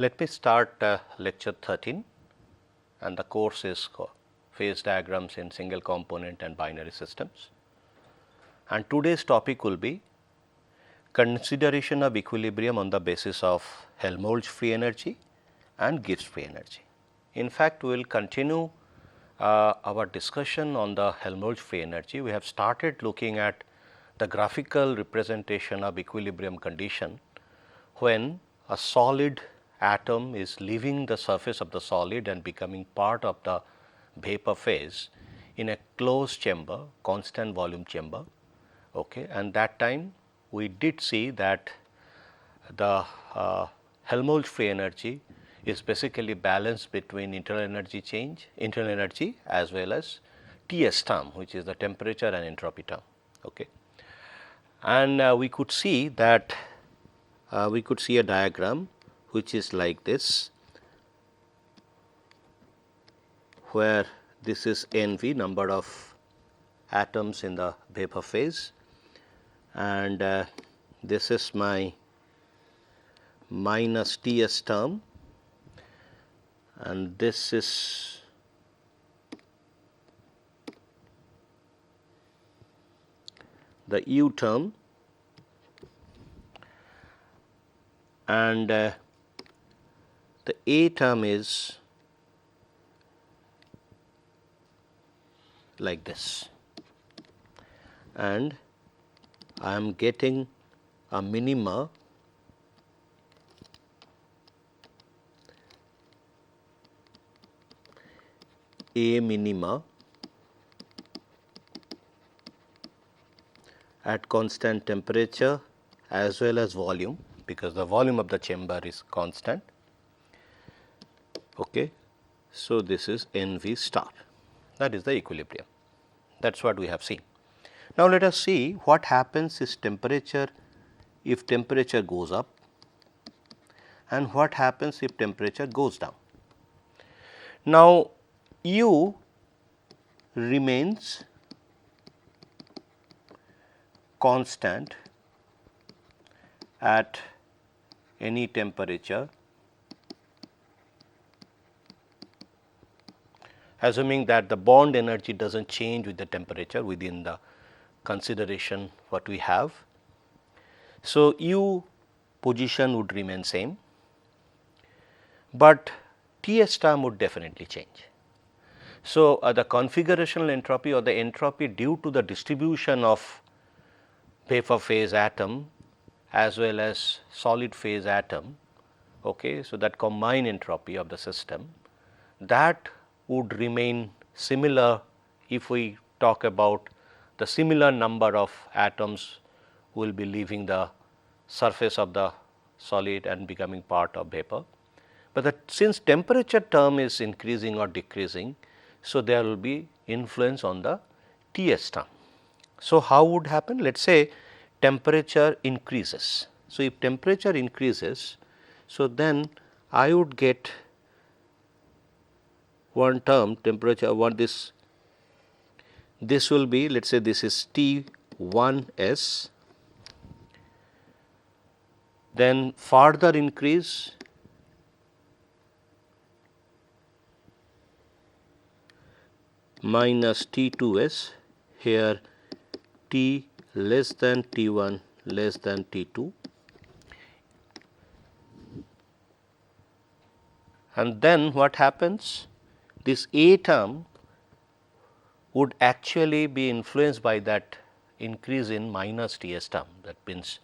Let me start lecture 13, and the course is phase diagrams in single component and binary systems. And today's topic will be consideration of equilibrium on the basis of Helmholtz free energy and Gibbs free energy. In fact, we will continue our discussion on the Helmholtz free energy. We have started looking at the graphical representation of equilibrium condition when a solid atom is leaving the surface of the solid and becoming part of the vapor phase in a closed chamber, constant volume chamber. Okay. And that time we did see that the Helmholtz free energy is basically balanced between internal energy as well as Ts term, which is the temperature and entropy term. Okay. And we could see that we could see a diagram which is like this, where this is Nv, number of atoms in the vapor phase, and this is my minus Ts term, and this is the U term, and the A term is like this, and I am getting a minima A minima at constant temperature as well as volume, because the volume of the chamber is constant. Okay. So, this is Nv star, that is the equilibrium, that is what we have seen. Now, let us see what happens is temperature, if temperature goes up, and what happens if temperature goes down. Now, U remains constant at any temperature, assuming that the bond energy does not change with the temperature within the consideration what we have. So, U position would remain same, but Ts term would definitely change. So, the configurational entropy or the entropy due to the distribution of vapor phase atom as well as solid phase atom, okay, so that combined entropy of the system, that would remain similar if we talk about the similar number of atoms will be leaving the surface of the solid and becoming part of vapor. But since temperature term is increasing or decreasing, so there will be influence on the Ts term. So, how would happen? Let us say temperature increases. So, if temperature increases, so then I would get one term temperature, this will be, let us say this is T1s, then further increase minus T2s, here T less than T1 less than T2, and then what happens? This A term would actually be influenced by that increase in minus Ts term. That means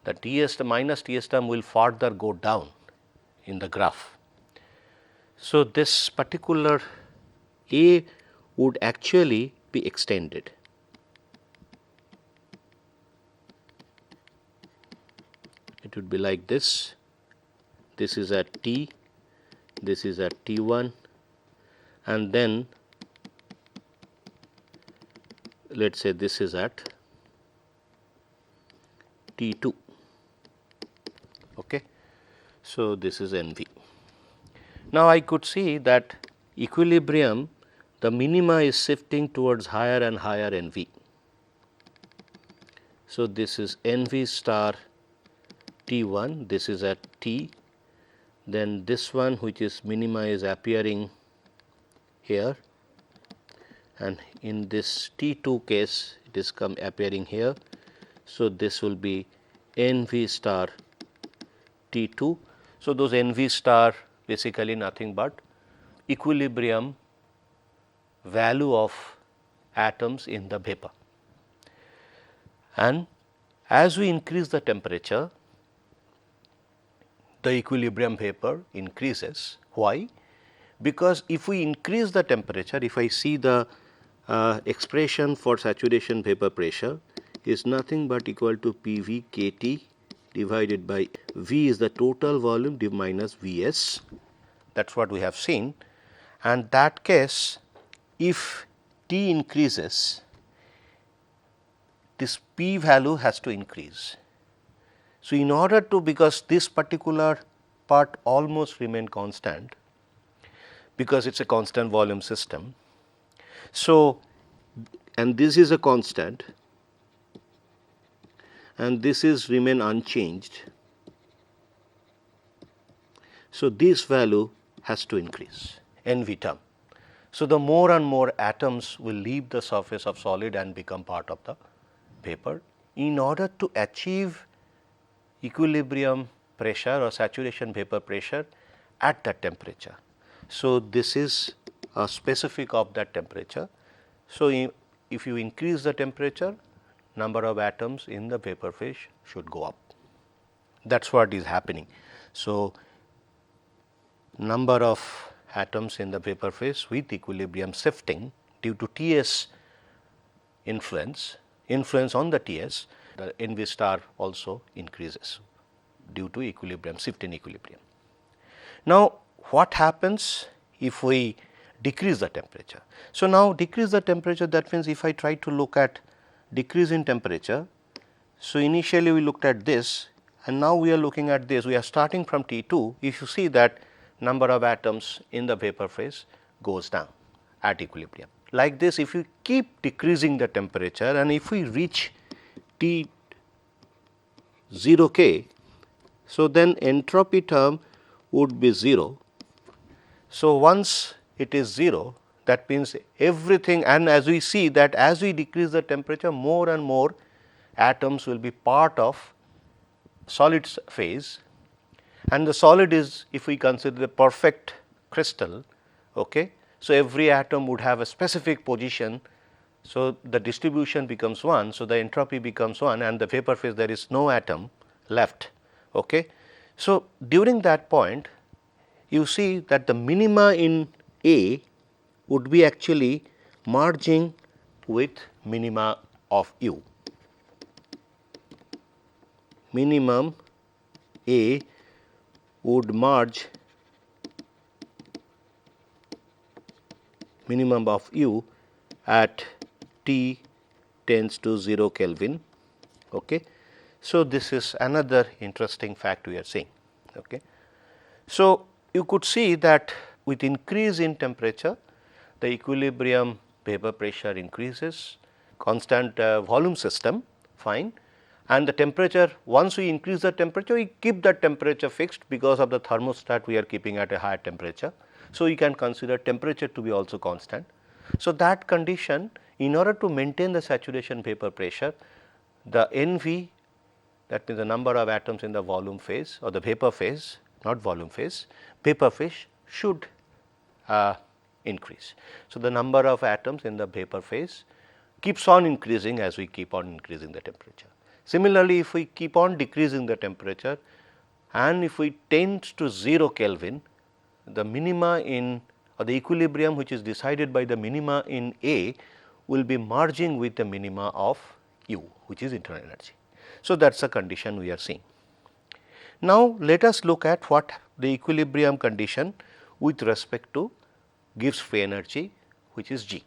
the minus Ts term will further go down in the graph. So, this particular A would actually be extended. It would be like this. This is at T, this is at T1, and then let us say this is at T2. Okay. So, this is Nv. Now, I could see that equilibrium, the minima is shifting towards higher and higher Nv. So, this is Nv star T1, this is at T, then this one which is minima is appearing here, and in this T2 case it is appearing here. So, this will be NV star T2. So, those NV star basically nothing but equilibrium value of atoms in the vapor, and as we increase the temperature, the equilibrium vapor increases. Why? Because if we increase the temperature, if I see the expression for saturation vapor pressure is nothing but equal to PV kT divided by V is the total volume minus Vs. That is what we have seen, and that case if T increases, this P value has to increase. So, in order to, because this particular part almost remain constant because it is a constant volume system. So, and this is a constant and this is remain unchanged. So, this value has to increase NV term. So, the more and more atoms will leave the surface of solid and become part of the vapor in order to achieve equilibrium pressure or saturation vapor pressure at that temperature. So, this is a specific of that temperature. So, if you increase the temperature, number of atoms in the vapor phase should go up. That is what is happening. So, number of atoms in the vapor phase with equilibrium shifting due to Ts influence on the Ts, the NV star also increases due to equilibrium, shift in equilibrium. Now, what happens if we decrease the temperature? So, now decrease the temperature, that means if I try to look at decrease in temperature. So, initially we looked at this and now we are looking at this, we are starting from T2. If you see that number of atoms in the vapor phase goes down at equilibrium. Like this, if you keep decreasing the temperature and if we reach T 0 K, so then entropy term would be 0. So, once it is 0, that means everything, and as we see that as we decrease the temperature, more and more atoms will be part of solid phase, and the solid is, if we consider the perfect crystal. Okay. So, every atom would have a specific position. So, the distribution becomes 1. So, the entropy becomes 1 and the vapor phase there is no atom left. Okay. So, during that point you see that the minima in A would be actually merging with minima of U. Minimum A would merge minimum of U at T tends to 0 Kelvin. Okay. So, this is another interesting fact we are seeing. Okay. So, you could see that with increase in temperature, the equilibrium vapor pressure increases, constant volume system, fine, and the temperature, once we increase the temperature, we keep the temperature fixed because of the thermostat we are keeping at a higher temperature. So, you can consider temperature to be also constant. So, that condition, in order to maintain the saturation vapor pressure, the NV, that means the number of atoms in the volume phase or the vapor phase, not volume phase, vapor phase should increase. So, the number of atoms in the vapor phase keeps on increasing as we keep on increasing the temperature. Similarly, if we keep on decreasing the temperature and if we tend to 0 Kelvin, the minima in or the equilibrium which is decided by the minima in A will be merging with the minima of U, which is internal energy. So, that is the condition we are seeing. Now, let us look at what the equilibrium condition with respect to Gibbs free energy, which is G.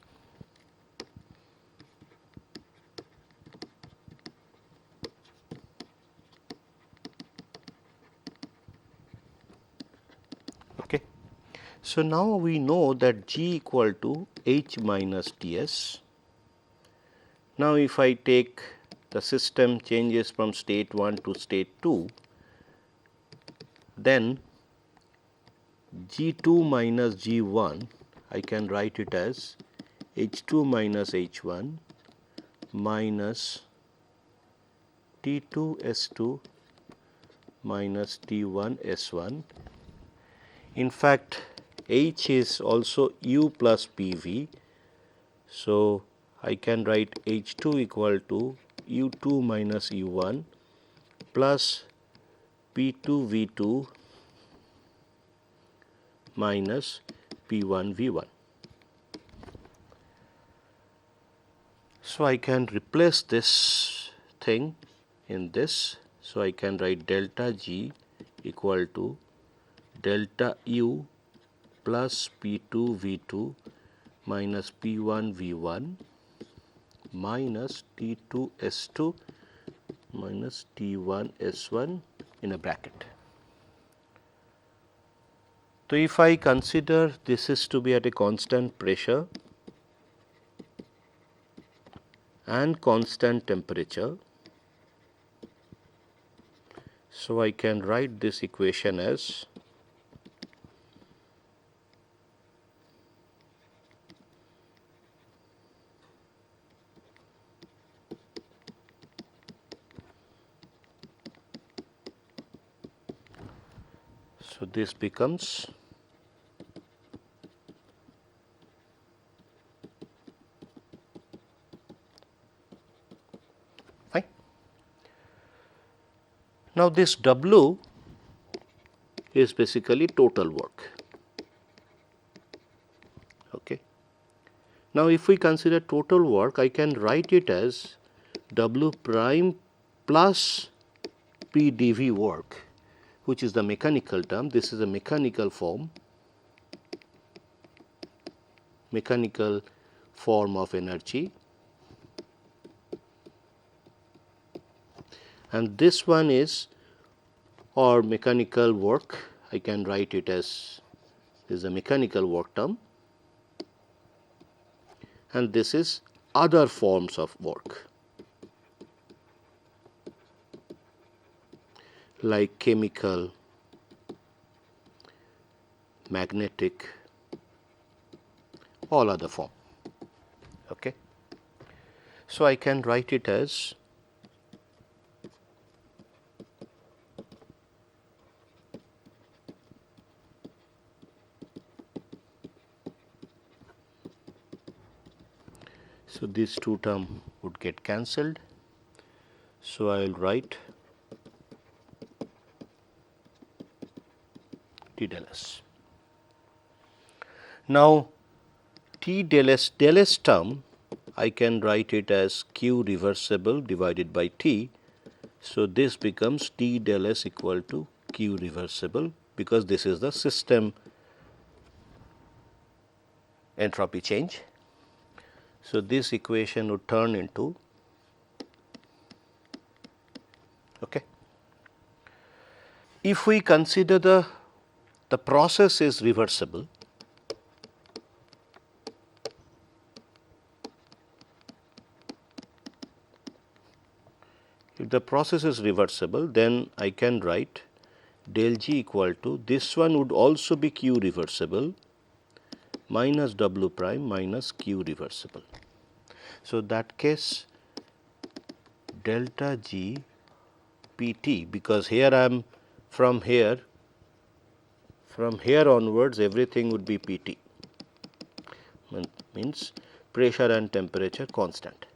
Okay. So, now we know that G equal to H minus Ts. Now, if I take the system changes from state 1 to state 2, then G2 minus G1, I can write it as H2 minus H1 minus T2 S2 minus T1 S1. In fact, H is also U plus PV. So, I can write H2 equal to U2 minus U1 plus P2 V2 minus P1 V1. So, I can replace this thing in this. So, I can write delta G equal to delta U plus P2 V2 minus P1 V1 minus T2 S2 minus T1 S1 in a bracket. So, if I consider this is to be at a constant pressure and constant temperature, so I can write this equation as so this becomes fine. Now, this W is basically total work. Okay. Now, if we consider total work, I can write it as W prime plus P dV work, which is the mechanical term. This is a mechanical form of energy, and this one is or mechanical work. I can write it as this is a mechanical work term, and this is other forms of work like chemical, magnetic, all other form. Okay. So, I can write it as so these two terms would get cancelled. So, I will write T del S. Now, T del S term I can write it as Q reversible divided by T. So, this becomes T del S equal to Q reversible, because this is the system entropy change. So, this equation would turn into okay. If we consider the process is reversible, if the process is reversible, then I can write del G equal to this one would also be Q reversible minus W prime minus Q reversible. So, that case delta G PT, because here I am from here onwards everything would be PT, means pressure and temperature constant,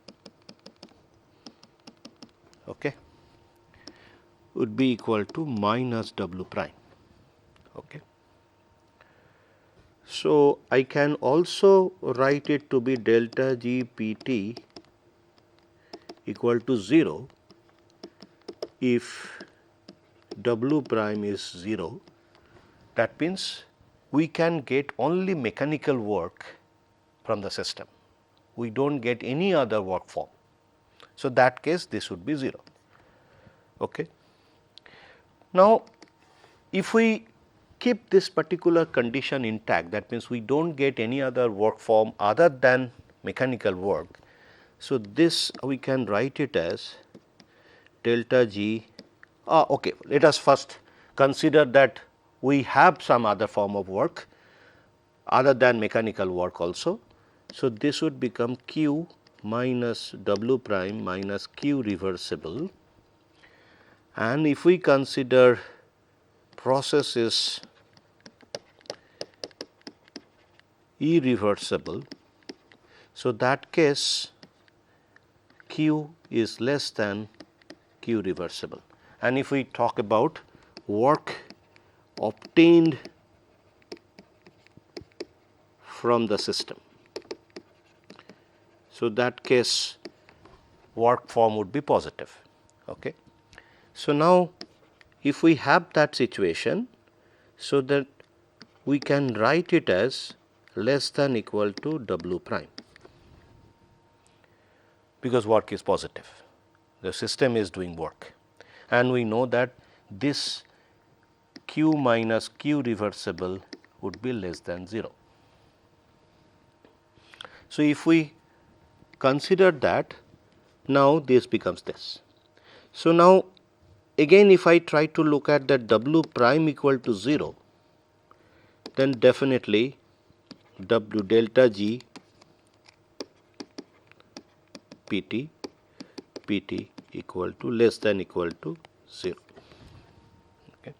okay, would be equal to minus W prime. Okay. So, I can also write it to be delta G PT equal to 0 if W prime is 0. That means we can get only mechanical work from the system. We do not get any other work form. So, that case this would be 0. Okay. Now, if we keep this particular condition intact, that means we do not get any other work form other than mechanical work. So, this we can write it as delta G. Okay, let us first consider that we have some other form of work other than mechanical work also. So, this would become Q minus W prime minus Q reversible, and if we consider process is irreversible, so that case Q is less than Q reversible. And if we talk about work obtained from the system, so that case work form would be positive. Okay. So, now if we have that situation, so that we can write it as less than equal to W prime, because work is positive, the system is doing work, and we know that this Q minus Q reversible would be less than 0. So, if we consider that, now this becomes this. So, now again if I try to look at that W prime equal to 0, then definitely W delta G PT equal to less than equal to 0. Okay.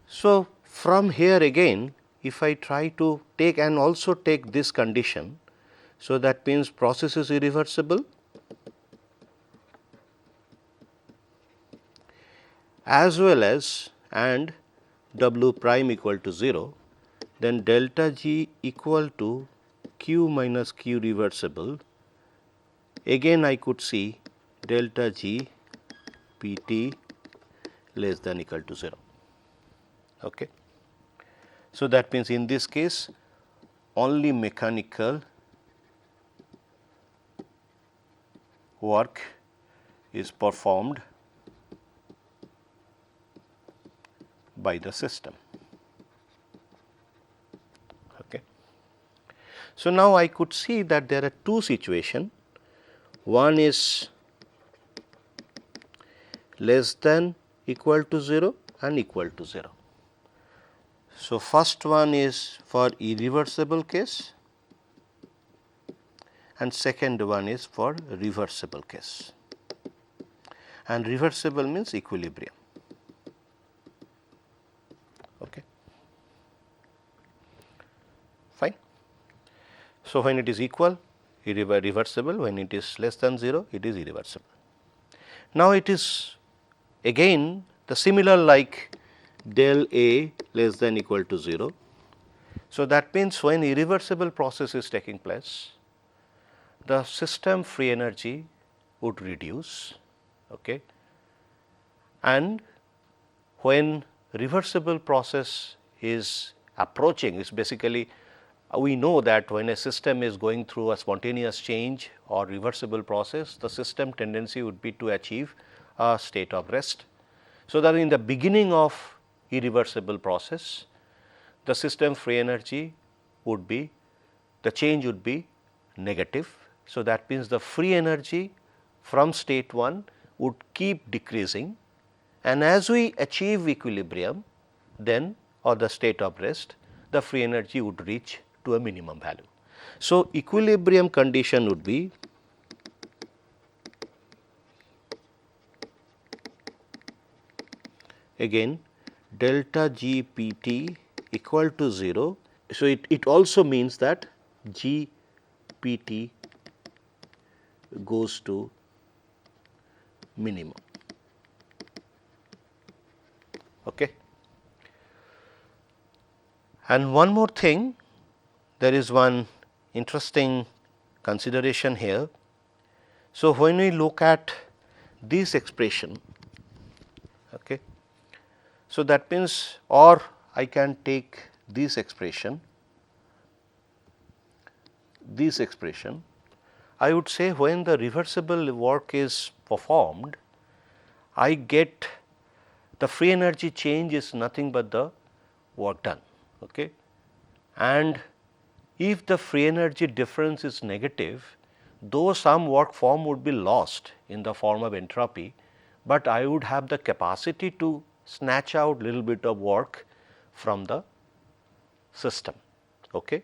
So, from here again if I try to take and also take this condition, so that means process is irreversible as well as and W prime equal to 0, then delta G equal to Q minus Q reversible. Again I could see delta G PT less than equal to 0. Okay. So, that means in this case only mechanical work is performed by the system. Okay. So, now I could see that there are two situations. One is less than equal to 0 and equal to 0. So, first one is for irreversible case and second one is for reversible case, and reversible means equilibrium. Okay. Fine. So, when it is equal, reversible, when it is less than 0, it is irreversible. Now, it is again the similar like del A less than equal to 0. So, that means when irreversible process is taking place, the system free energy would reduce, okay, and when reversible process is approaching, is basically we know that when a system is going through a spontaneous change or reversible process, the system tendency would be to achieve a state of rest. So, that in the beginning of irreversible process, the system free energy would be, the change would be negative. So, that means the free energy from state 1 would keep decreasing, and as we achieve equilibrium then or the state of rest, the free energy would reach to a minimum value. So, equilibrium condition would be again delta G P T equal to 0. So, it also means that G P T goes to minimum. Okay. And one more thing, there is one interesting consideration here. So, when we look at this expression, okay, so that means, or I can take this expression, I would say when the reversible work is performed, I get the free energy change is nothing but the work done. Okay. And if the free energy difference is negative, though some work form would be lost in the form of entropy, but I would have the capacity to snatch out little bit of work from the system. Okay.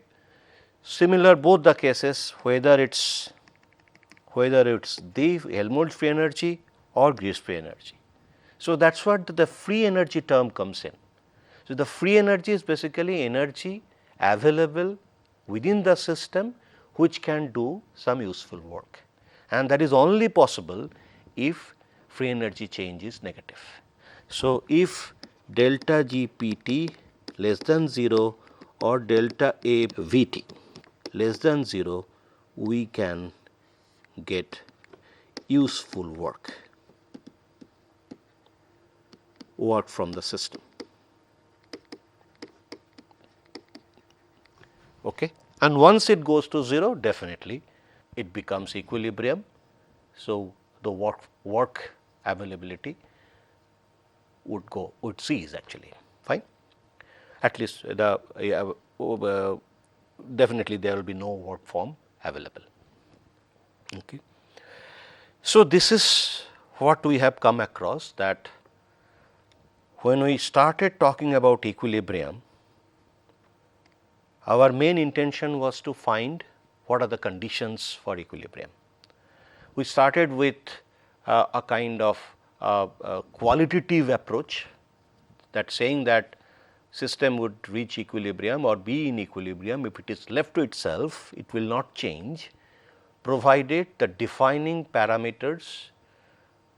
Similar both the cases, whether it's the Helmholtz free energy or Gibbs free energy. So, that is what the free energy term comes in. So, the free energy is basically energy available within the system which can do some useful work, and that is only possible if free energy change is negative. So, if delta G P T less than 0 or delta A V T less than 0, we can get useful work from the system. Okay. And once it goes to 0, definitely it becomes equilibrium. So, the work availability would cease actually, fine. At least definitely there will be no work form available. Okay. So, this is what we have come across, that when we started talking about equilibrium, our main intention was to find what are the conditions for equilibrium. We started with a kind of qualitative approach, that saying that system would reach equilibrium or be in equilibrium if it is left to itself, it will not change, provided the defining parameters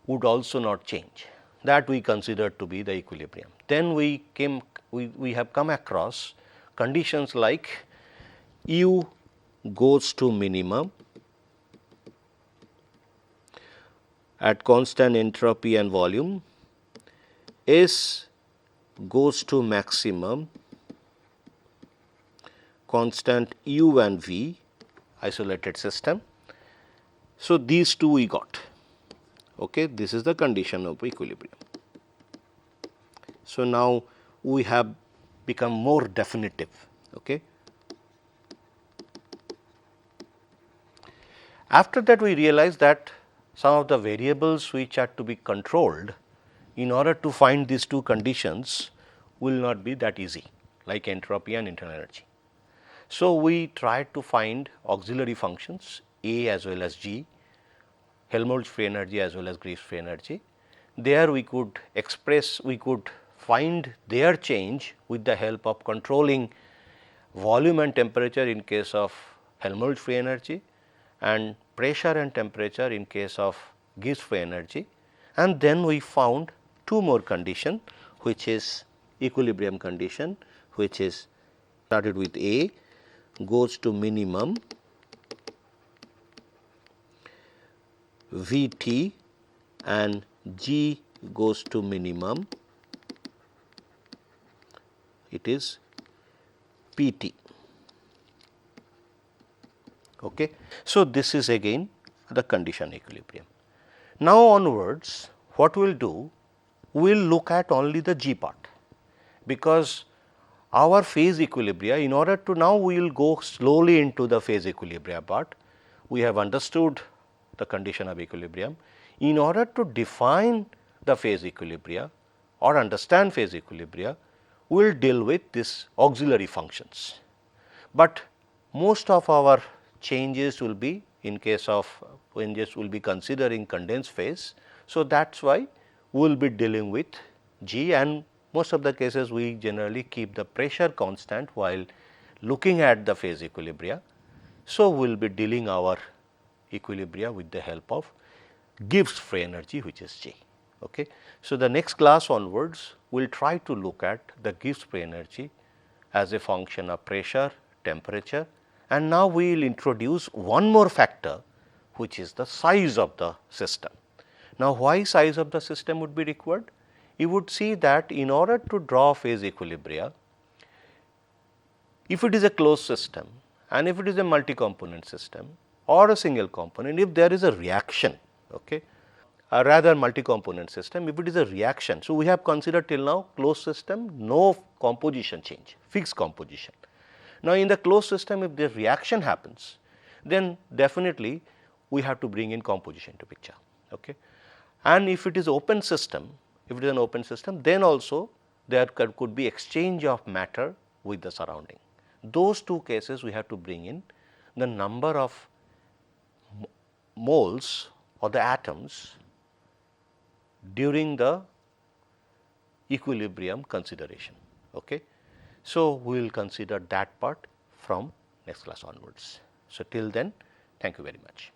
would also not change. That we considered to be the equilibrium. Then we have come across conditions like U goes to minimum at constant entropy and volume, S goes to maximum constant U and V, isolated system. So, these two we got. Okay, this is the condition of equilibrium. So, now we have become more definitive. Okay. After that, we realized that some of the variables which are to be controlled in order to find these two conditions will not be that easy, like entropy and internal energy. So, we tried to find auxiliary functions A as well as G, Helmholtz free energy as well as Gibbs free energy. There we could find their change with the help of controlling volume and temperature in case of Helmholtz free energy, and pressure and temperature in case of Gibbs free energy. And then we found two more condition, which is equilibrium condition, which is started with A goes to minimum V t and G goes to minimum, it is P t. Okay. So, this is again the condition equilibrium. Now, onwards what we will do, we will look at only the G part, because our phase equilibria, in order to now we will go slowly into the phase equilibria part. We have understood the condition of equilibrium. In order to define the phase equilibria or understand phase equilibria, we will deal with these auxiliary functions, but most of our changes will be in case of changes will be considering condensed phase. So, that is why we will be dealing with G, and most of the cases we generally keep the pressure constant while looking at the phase equilibria. So, we will be dealing our equilibria with the help of Gibbs free energy, which is G. Okay. So, the next class onwards we will try to look at the Gibbs free energy as a function of pressure, temperature, and now we will introduce one more factor, which is the size of the system. Now, why size of the system would be required? You would see that in order to draw phase equilibria, if it is a closed system and if it is a multi-component system or a single component, if there is a reaction, okay, a rather multi-component system, if it is a reaction. So, we have considered till now closed system, no composition change, fixed composition. Now, in the closed system, if the reaction happens, then definitely we have to bring in composition to picture. Okay. And if it is open system, If it is an open system, then also there could be exchange of matter with the surrounding. Those two cases we have to bring in the number of moles or the atoms during the equilibrium consideration. Okay. So, we will consider that part from next class onwards. So, till then, thank you very much.